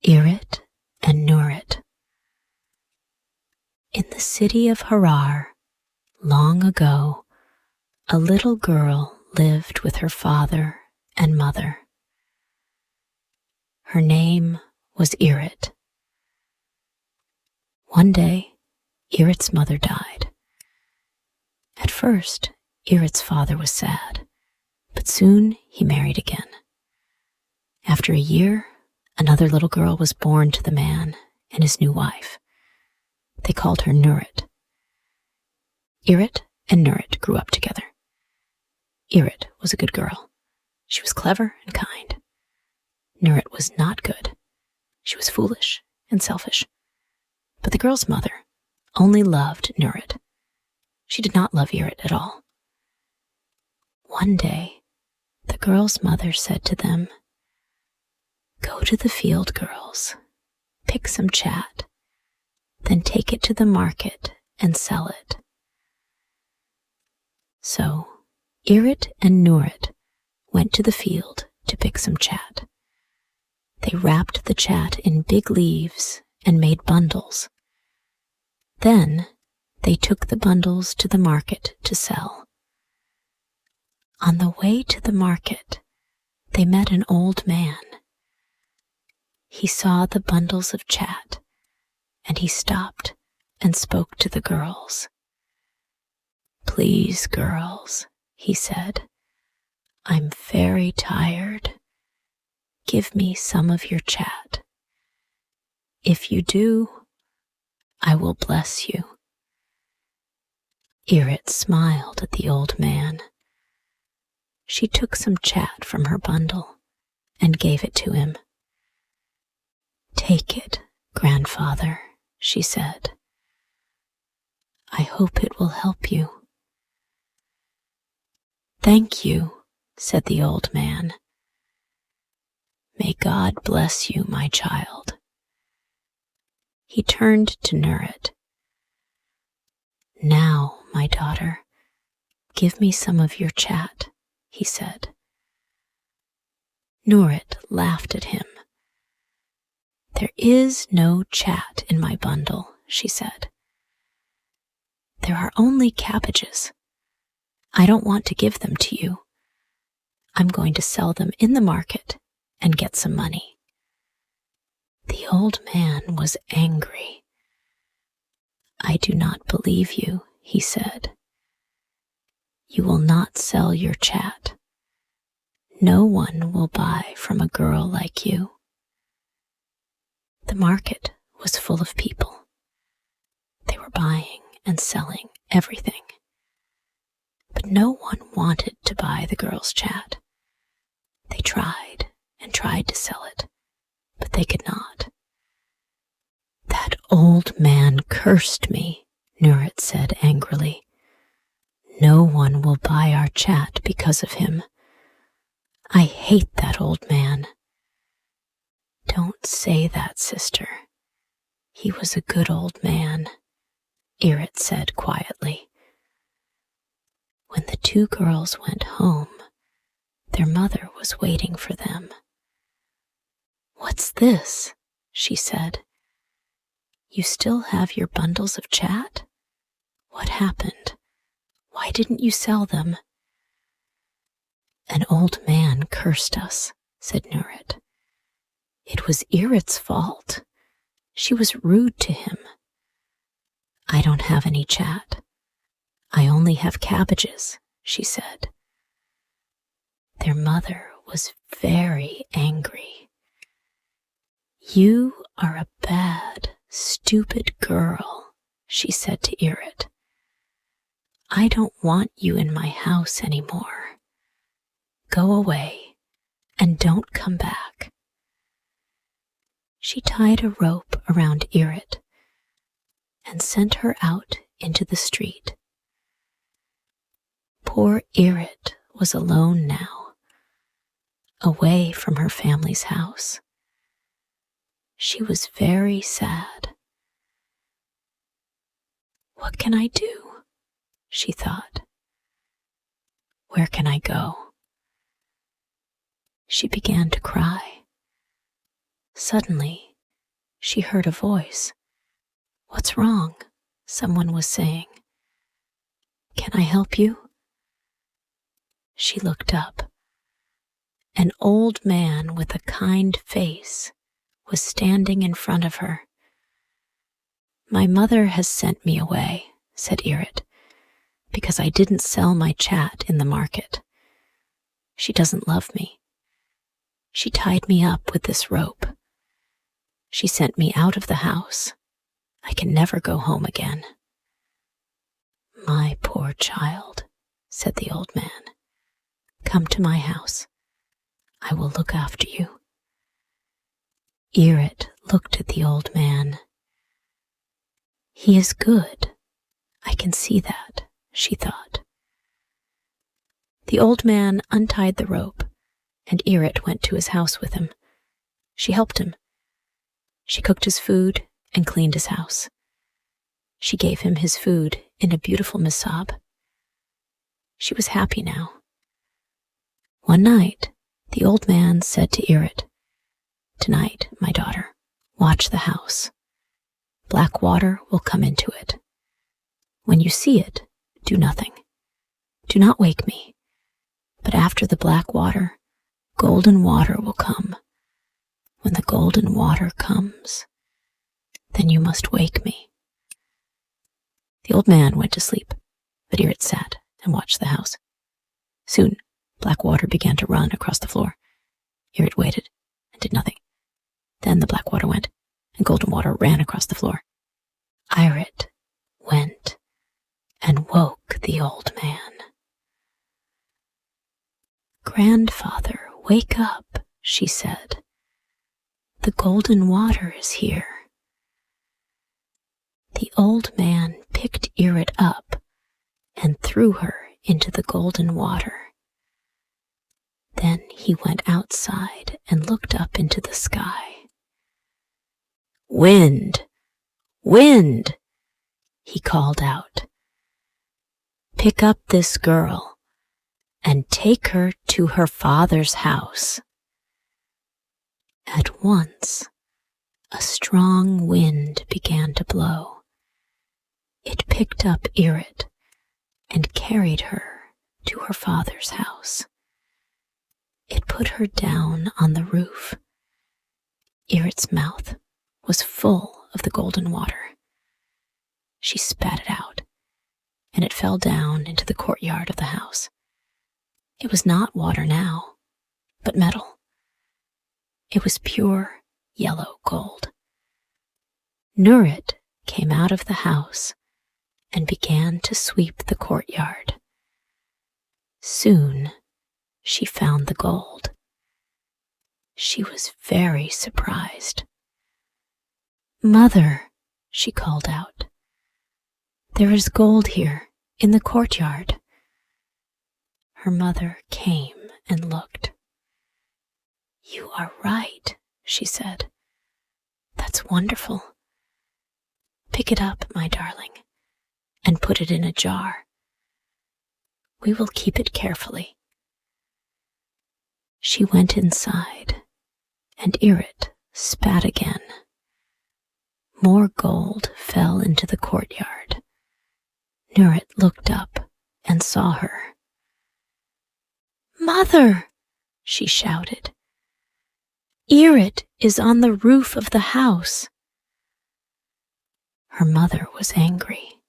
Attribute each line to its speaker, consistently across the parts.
Speaker 1: Irit and Nurit. In the city of Harar, long ago, a little girl lived with her father and mother. Her name was Irit. One day, Irit's mother died. At first, Irit's father was sad, but soon he married again. After a year, another little girl was born to the man and his new wife. They called her Nurit. Irit and Nurit grew up together. Irit was a good girl. She was clever and kind. Nurit was not good. She was foolish and selfish. But the girl's mother only loved Nurit. She did not love Irit at all. One day, the girl's mother said to them, "Go to the field, girls, pick some chat, then take it to the market and sell it." So, Irit and Nurit went to the field to pick some chat. They wrapped the chat in big leaves and made bundles. Then, they took the bundles to the market to sell. On the way to the market, they met an old man. He saw the bundles of chat, and he stopped and spoke to the girls. "Please, girls," he said, "I'm very tired. Give me some of your chat. If you do, I will bless you." Irit smiled at the old man. She took some chat from her bundle and gave it to him. "Take it, grandfather," she said. "I hope it will help you." "Thank you," said the old man. "May God bless you, my child." He turned to Nurit. "Now, my daughter, give me some of your chat," he said. Nurit laughed at him. "There is no chat in my bundle," she said. "There are only cabbages. I don't want to give them to you. I'm going to sell them in the market and get some money." The old man was angry. "I do not believe you," he said. "You will not sell your chat. No one will buy from a girl like you." The market was full of people. They were buying and selling everything. But no one wanted to buy the girl's chat. They tried and tried to sell it, but they could not. "That old man cursed me," Nurit said angrily. "No one will buy our chat because of him. I hate that old man." "Don't say that, sister. He was a good old man," Irit said quietly. When the two girls went home, their mother was waiting for them. "What's this?" she said. "You still have your bundles of chat? What happened? Why didn't you sell them?" "An old man cursed us," said Nurit. "It was Irit's fault. She was rude to him. I don't have any chat. I only have cabbages," she said. Their mother was very angry. "You are a bad, stupid girl," she said to Irit. "I don't want you in my house anymore. Go away and don't come back." She tied a rope around Irit and sent her out into the street. Poor Irit was alone now, away from her family's house. She was very sad. "What can I do?" she thought. "Where can I go?" She began to cry. Suddenly, she heard a voice. "What's wrong?" someone was saying. "Can I help you?" She looked up. An old man with a kind face was standing in front of her. "My mother has sent me away," said Irit, "because I didn't sell my chat in the market. She doesn't love me. She tied me up with this rope. She sent me out of the house. I can never go home again." "My poor child," said the old man. "Come to my house. I will look after you." Irit looked at the old man. "He is good. I can see that," she thought. The old man untied the rope, and Irit went to his house with him. She helped him. She cooked his food and cleaned his house. She gave him his food in a beautiful misab. She was happy now. One night, the old man said to Irit, "Tonight, my daughter, watch the house. Black water will come into it. When you see it, do nothing. Do not wake me. But after the black water, golden water will come. When the golden water comes, then you must wake me." The old man went to sleep, but Irit sat and watched the house. Soon, black water began to run across the floor. Irit waited and did nothing. Then the black water went, and golden water ran across the floor. Irit went and woke the old man. "Grandfather, wake up," she said. "The golden water is here." The old man picked Irit up and threw her into the golden water. Then he went outside and looked up into the sky. "Wind! Wind!" he called out. "Pick up this girl and take her to her father's house." At once, a strong wind began to blow. It picked up Irit and carried her to her father's house. It put her down on the roof. Irit's mouth was full of the golden water. She spat it out, and it fell down into the courtyard of the house. It was not water now, but metal. It was pure yellow gold. Nurit came out of the house and began to sweep the courtyard. Soon she found the gold. She was very surprised. "Mother," she called out, "there is gold here in the courtyard." Her mother came and looked. "You are right," she said. "That's wonderful. Pick it up, my darling, and put it in a jar. We will keep it carefully." She went inside, and Irit spat again. More gold fell into the courtyard. Nurit looked up and saw her. "Mother!" she shouted. "Irit is on the roof of the house." Her mother was angry.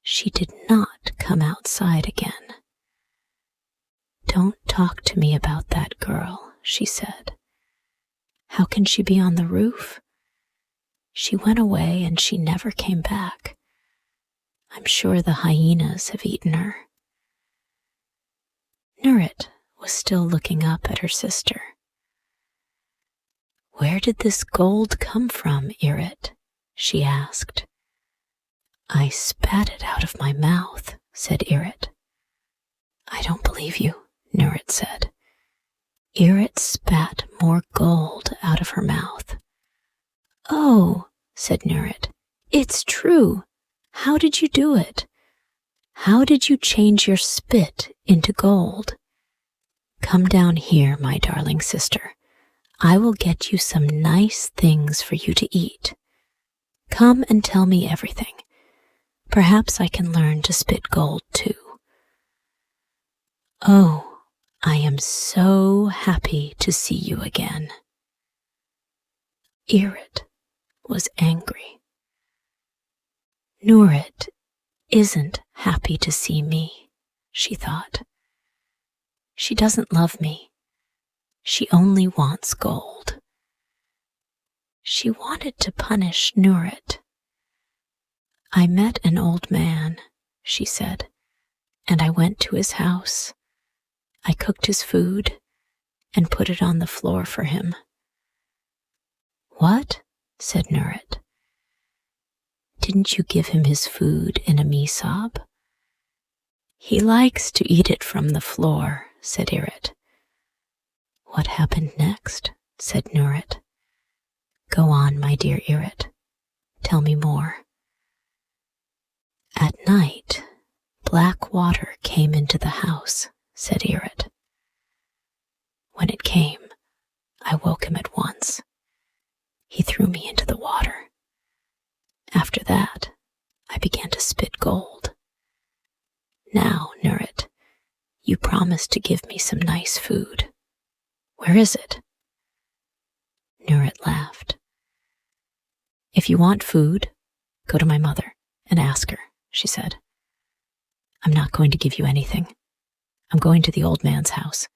Speaker 1: She did not come outside again. "Don't talk to me about that girl," she said. "How can she be on the roof? She went away and she never came back. I'm sure the hyenas have eaten her." Nurit was still looking up at her sister. "Where did this gold come from, Irit?" she asked. "I spat it out of my mouth," said Irit. "I don't believe you," Nurit said. Irit spat more gold out of her mouth. "Oh," said Nurit, "it's true. How did you do it? How did you change your spit into gold? Come down here, my darling sister. I will get you some nice things for you to eat. Come and tell me everything. Perhaps I can learn to spit gold too. Oh, I am so happy to see you again. Irit was angry. Nurit isn't happy to see me, she thought. She doesn't love me. She only wants gold. She wanted to punish Nurit. I met an old man, she said, and I went to his house. I cooked his food and put it on the floor for him. What? Said Nurit. Didn't you give him his food in a mesob? He likes to eat it from the floor, said Irit. What happened next? Said Nurit. Go on, my dear Irit. Tell me more. At night, black water came into the house, said Irit. When it came, I woke him at once. He threw me into the water. After that, I began to spit gold. Now, Nurit, you promised to give me some nice food. Where is it? Nurit laughed. If you want food, go to my mother and ask her, she said. I'm not going to give you anything. I'm going to the old man's house.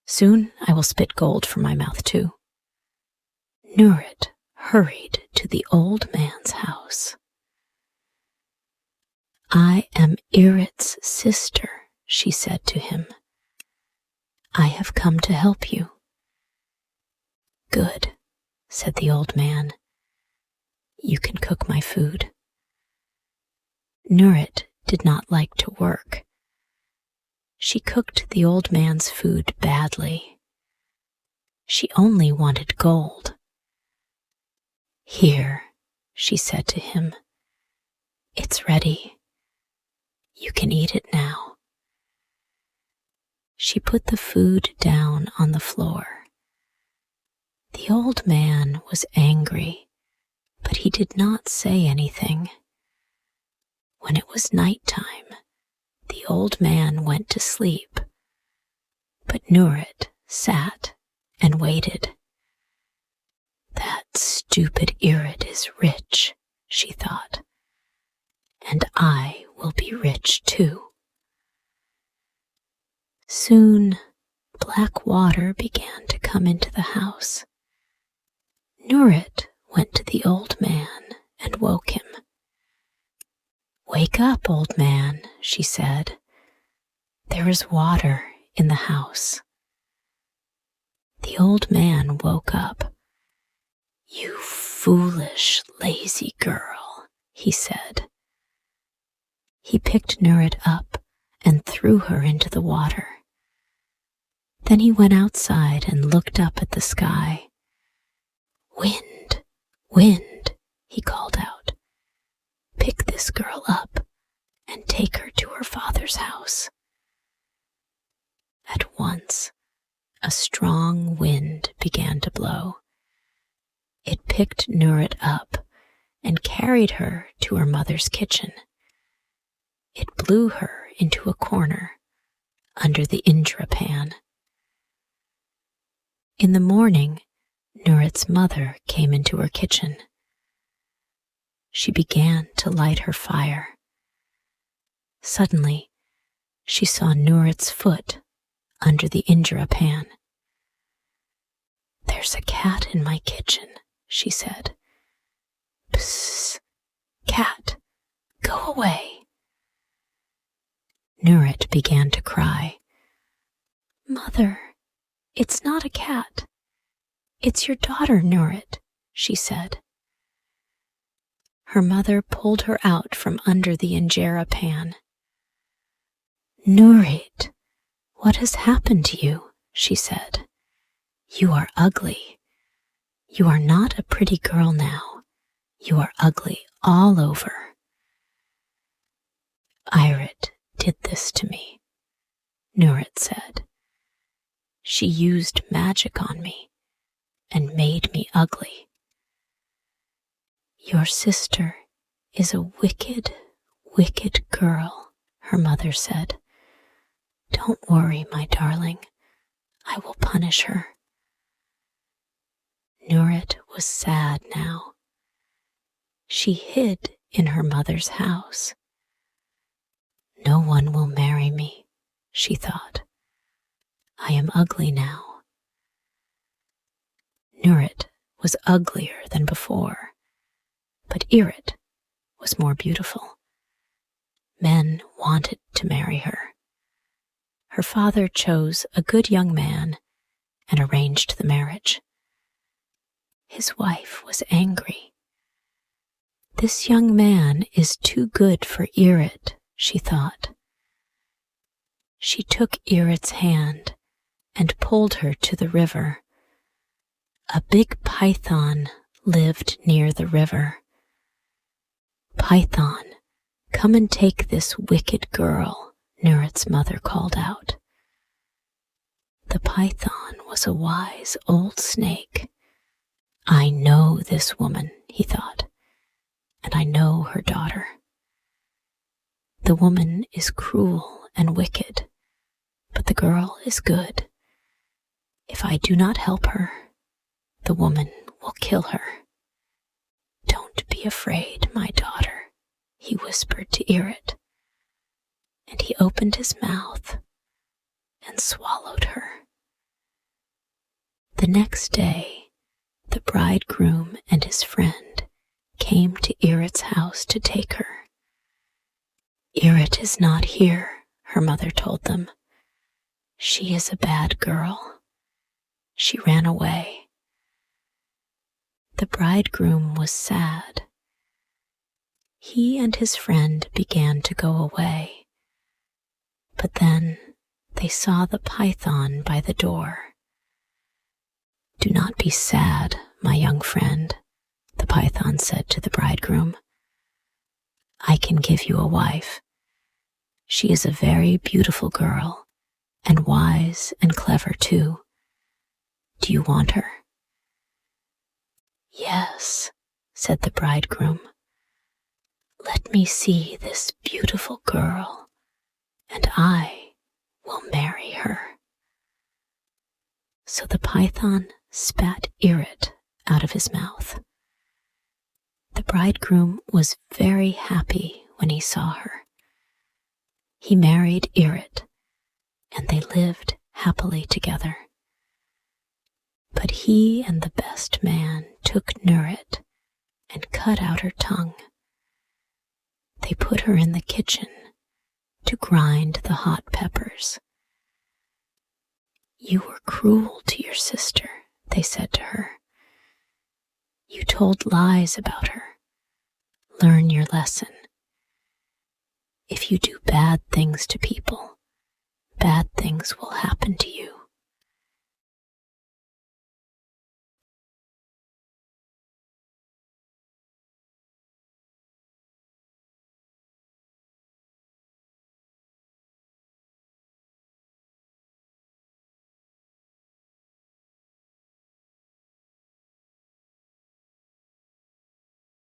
Speaker 1: Soon I will spit gold from my mouth too. Nurit hurried to the old man's house. I am Irit's sister, she said to him. I have come to help you. Good, said the old man. You can cook my food. Nurit did not like to work. She cooked the old man's food badly. She only wanted gold. Here, she said to him. It's ready. You can eat it now. She put the food down on the floor. The old man was angry, but he did not say anything. When it was nighttime, the old man went to sleep, but Nurit sat and waited. That stupid Irit is rich, she thought, and I will be rich too. Soon, black water began to come into the house. Nurit went to the old man and woke him. Wake up, old man, she said. There is water in the house. The old man woke up. You foolish, lazy girl, he said. He picked Nurit up and threw her into the water. Then he went outside and looked up at the sky. Wind, wind, he called out. Pick this girl up and take her to her father's house. At once, a strong wind began to blow. It picked Nurit up and carried her to her mother's kitchen. It blew her into a corner under the injera pan. In the morning, Nurit's mother came into her kitchen. She began to light her fire. Suddenly, she saw Nurit's foot under the injera pan. There's a cat in my kitchen, she said. Psst, cat, go away. Nurit began to cry. Mother, it's not a cat. It's your daughter, Nurit, she said. Her mother pulled her out from under the injera pan. Nurit, what has happened to you? She said. You are ugly. You are not a pretty girl now. You are ugly all over. Irit did this to me, Nurit said. She used magic on me. and made me ugly. Your sister is a wicked, wicked girl, her mother said. Don't worry, my darling. I will punish her. Nurit was sad now. She hid in her mother's house. No one will marry me, she thought. I am ugly now. Nurit was uglier than before, but Irit was more beautiful. Men wanted to marry her. Her father chose a good young man and arranged the marriage. His wife was angry. This young man is too good for Irit, she thought. She took Irit's hand and pulled her to the river. A big python lived near the river. Python, come and take this wicked girl, Nurit's mother called out. The python was a wise old snake. I know this woman, he thought, and I know her daughter. The woman is cruel and wicked, but the girl is good. If I do not help her, the woman will kill her. Don't be afraid, my daughter, he whispered to Irit, and he opened his mouth and swallowed her. The next day, the bridegroom and his friend came to Irit's house to take her. Irit is not here, her mother told them. She is a bad girl. She ran away. The bridegroom was sad. He and his friend began to go away, but then they saw the python by the door. Do not be sad, my young friend, the python said to the bridegroom. I can give you a wife. She is a very beautiful girl, and wise and clever too. Do you want her? Yes, said the bridegroom. Let me see this beautiful girl, and I will marry her. So the python spat Irit out of his mouth. The bridegroom was very happy when he saw her. He married Irit, and they lived happily together. But he and the best man took Nurit and cut out her tongue. They put her in the kitchen to grind the hot peppers. You were cruel to your sister, they said to her. You told lies about her. Learn your lesson. If you do bad things to people, bad things will happen to you.